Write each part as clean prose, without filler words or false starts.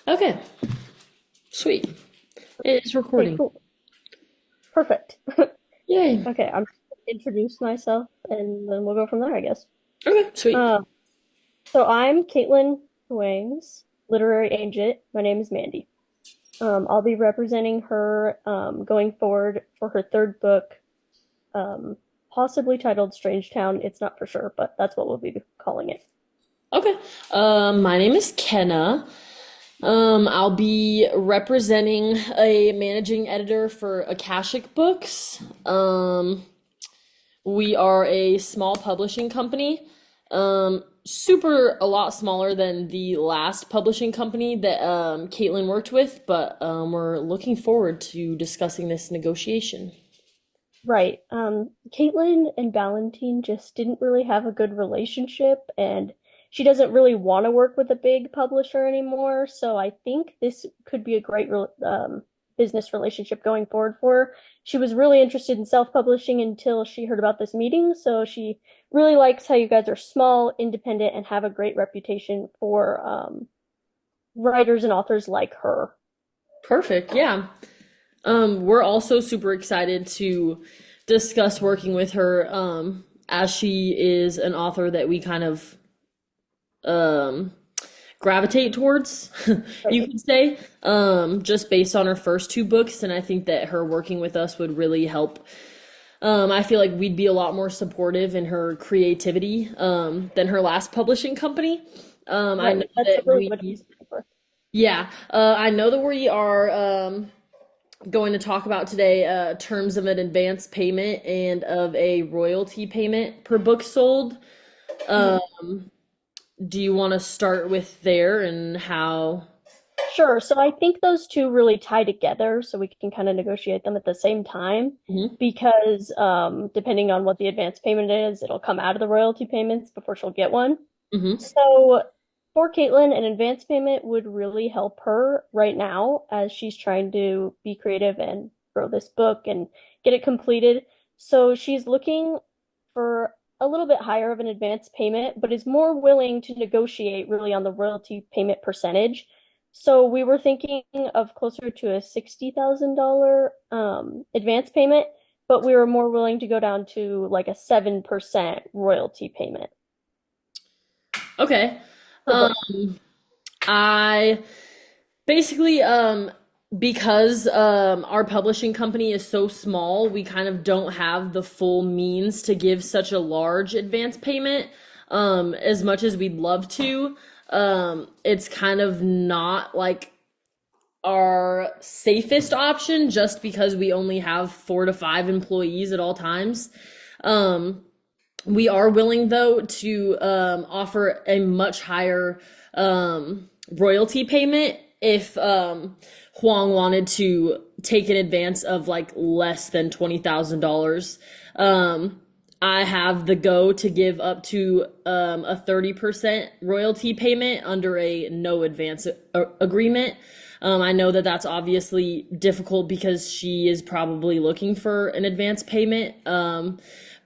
Okay, sweet. It is Okay, recording. cool. Perfect. Yay. Okay, I'm just gonna introduce myself and then we'll go from there, I guess. Okay, sweet. Um, so I'm Caitlin Huang's literary agent. My name is Mandy. I'll be representing her going forward for her third book, um, possibly titled Strange Town. It's not for sure, but that's what we'll be calling it. Okay. My name is Kenna. I'll be representing a managing editor for Akashic Books. We are a small publishing company. Super a lot smaller than the last publishing company that Caitlin worked with, but we're looking forward to discussing this negotiation. Right. Caitlin and Valentine just didn't really have a good relationship, and she doesn't really want to work with a big publisher anymore. So I think this could be a great business relationship going forward for her. She was really interested in self-publishing until she heard about this meeting. So she really likes how you guys are small, independent, and have a great reputation for writers and authors like her. Perfect. Yeah. We're also super excited to discuss working with her, as she is an author that we kind of um, gravitate towards, you Right. could say, just based on her first two books. And I think that her working with us would really help. I feel like we'd be a lot more supportive in her creativity than her last publishing company. I know Right. That's that really what she's we, looking for. yeah, I know that we are going to talk about today terms of an advance payment and of a royalty payment per book sold. Mhm. Do you want to start with there and how? Sure. So I think those two really tie together, so we can kind of negotiate them at the same time Mhm. because depending on what the advance payment is, it'll come out of the royalty payments before she'll get one. Mhm. So for Caitlin, an advance payment would really help her right now as she's trying to be creative and grow this book and get it completed. So she's looking for a little bit higher of an advance payment, but is more willing to negotiate really on the royalty payment percentage. So we were thinking of closer to a $60,000 advance payment, but we were more willing to go down to like a 7% royalty payment Okay. per Um, book. I basically because our publishing company is so small, we kind of don't have the full means to give such a large advance payment as much as we'd love to. It's kind of not like our safest option just because we only have 4 to 5 employees at all times. Um, we are willing though to offer a much higher royalty payment if Huang wanted to take an advance of like less than $20,000. I have the go to give up to a 30% royalty payment under a no advance agreement. I know that that's obviously difficult because she is probably looking for an advance payment.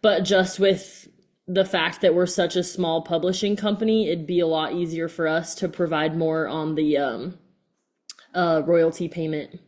But just with the fact that we're such a small publishing company, it'd be a lot easier for us to provide more on the royalty payment.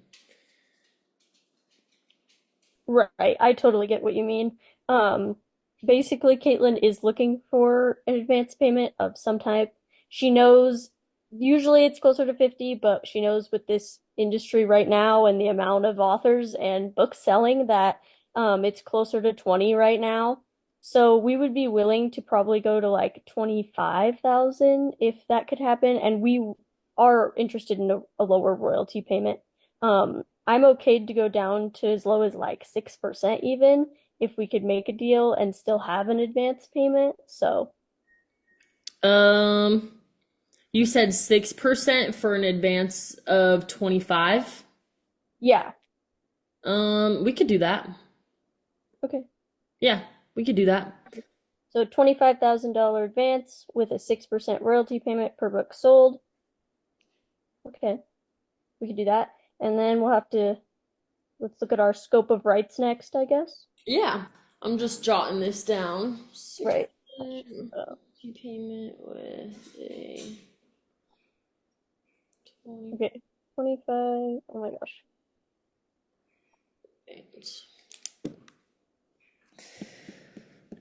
Right. I totally get what you mean. Um, Basically, Caitlin is looking for an advance payment of some type. She knows usually it's closer to 50, but she knows with this industry right now and the amount of authors and books selling that it's closer to 20 right now. So we would be willing to probably go to like 25,000 if that could happen. And we are interested in a lower royalty payment. I'm okay to go down to as low as like 6% even if we could make a deal and still have an advance payment. So, Um, you said 6% for an advance of 25. yeah. We could do that. Okay. Yeah, we could do that. So $25,000 advance with a 6% royalty payment per book sold. Okay. We could do that. And then we'll have to let's look at our scope of rights next, I guess. Yeah, I'm just jotting this down. Right. 6% Uh, payment with a Okay, 25. Oh my gosh.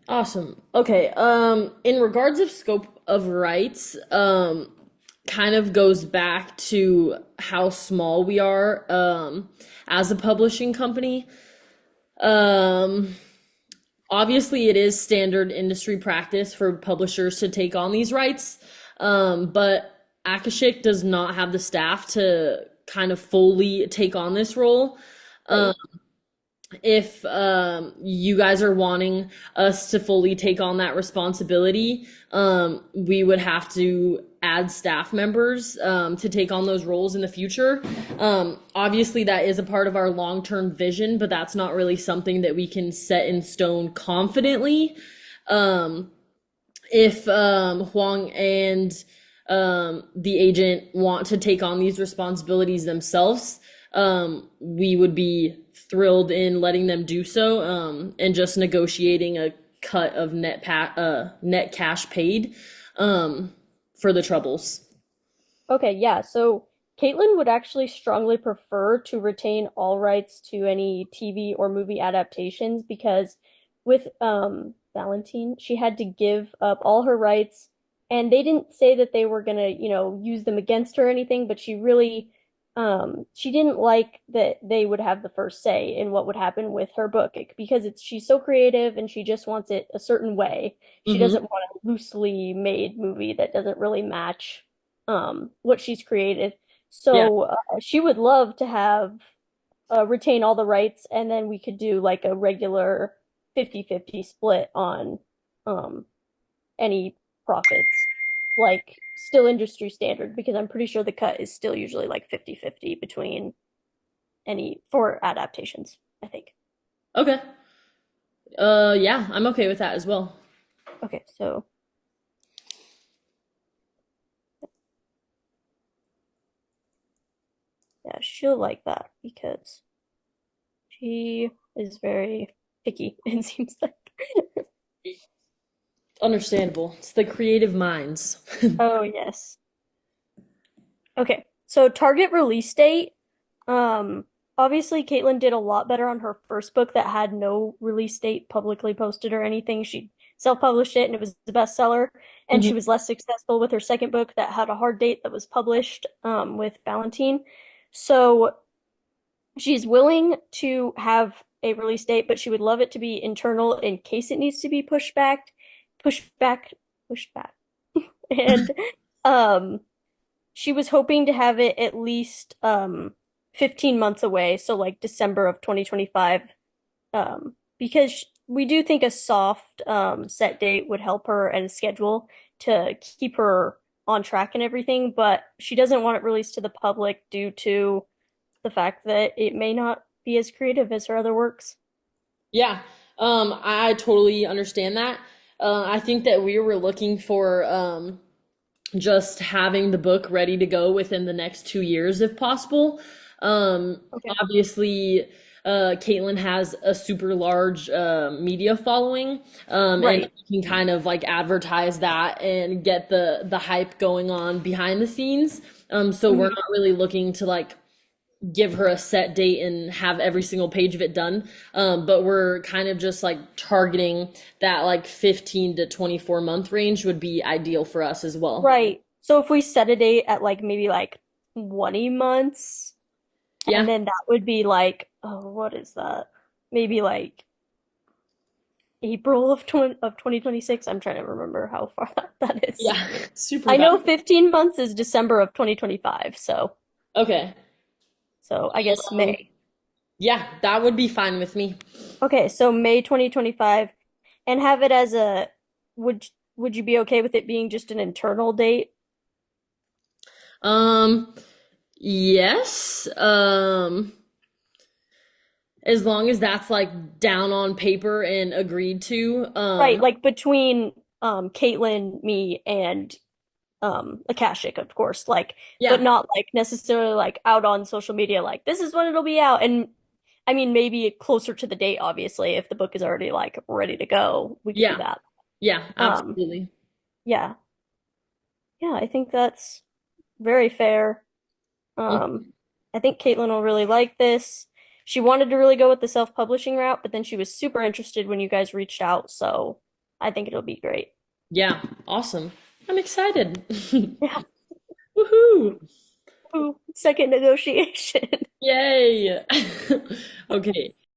Awesome. Okay. In regards of scope of rights, kind of goes back to how small we are, as a publishing company. Um, Obviously, it is standard industry practice for publishers to take on these rights, but Akashik does not have the staff to kind of fully take on this role. Right. If you guys are wanting us to fully take on that responsibility, we would have to add staff members to take on those roles in the future. Obviously, that is a part of our long term vision, but that's not really something that we can set in stone confidently. If Huang and the agent want to take on these responsibilities themselves, we would be thrilled in letting them do so, and just negotiating a cut of net cash paid, for the troubles. Okay, yeah. So Caitlin would actually strongly prefer to retain all rights to any TV or movie adaptations because with Valentine, she had to give up all her rights and they didn't say that they were gonna, use them against her or anything, but she didn't like that they would have the first say in what would happen with her book because she's so creative and she just wants it a certain way. She Mm-hmm. doesn't want a loosely made movie that doesn't really match what she's created. Yeah. So she would love to have retain all the rights and then we could do like a regular 50-50 split on um any profits. Like still industry standard because I'm pretty sure the cut is still usually like 50-50 between any for adaptations, I think. Okay. Yeah, I'm okay with that as well. Okay, so yeah, she'll like that because she is very picky, it seems like. Understandable. It's the creative minds. Oh, yes. Okay, so target release date. Um, Obviously, Caitlin did a lot better on her first book that had no release date publicly posted or anything. She self-published it and it was the bestseller. And Mhm. she was less successful with her second book that had a hard date that was published with Valentine. So she's willing to have a release date, but she would love it to be internal in case it needs to be pushed back, pushed back. And um she was hoping to have it at least 15 months away, so like December of 2025. Because we do think a soft set date would help her and a schedule to keep her on track and everything, but she doesn't want it released to the public due to the fact that it may not be as creative as her other works. Yeah, I totally understand that. I think that we were looking for just having the book ready to go within the next 2 years, if possible. Okay. Obviously, Caitlin has a super large media following, and Right. you can kind of like advertise that and get the hype going on behind the scenes. So we're Mhm. not really looking to like give her a set date and have every single page of it done. But we're kind of just like targeting that like 15 to 24 month range would be ideal for us as well. Right. So if we set a date at like maybe like 20 months, and Yeah. then that would be like, oh, what is that? Maybe like April of 2026. I'm trying to remember how far that is. Yeah. Super I bad. know 15 months is December of 2025, Okay. so I guess Um, May. yeah, that would be fine with me. Okay, so May 2025 and have it as a would would you be okay with it being just an internal date? Um, yes. As long as that's like down on paper and agreed to. Right, like between Caitlin, me, and Akashic, of course, like, but Yeah. not like necessarily like out on social media, like this is when it'll be out. And I mean, maybe closer to the date, obviously, if the book is already like ready to go, we could do Yeah. that. Yeah, Um, absolutely. yeah, yeah, I think that's very fair. Um, I think Caitlin will really like this. She wanted to really go with the self-publishing route, but then she was super interested when you guys reached out, so I think it'll be great. Yeah, awesome. I'm excited. Yeah. Woohoo! Ooh, second negotiation. Yay! Okay,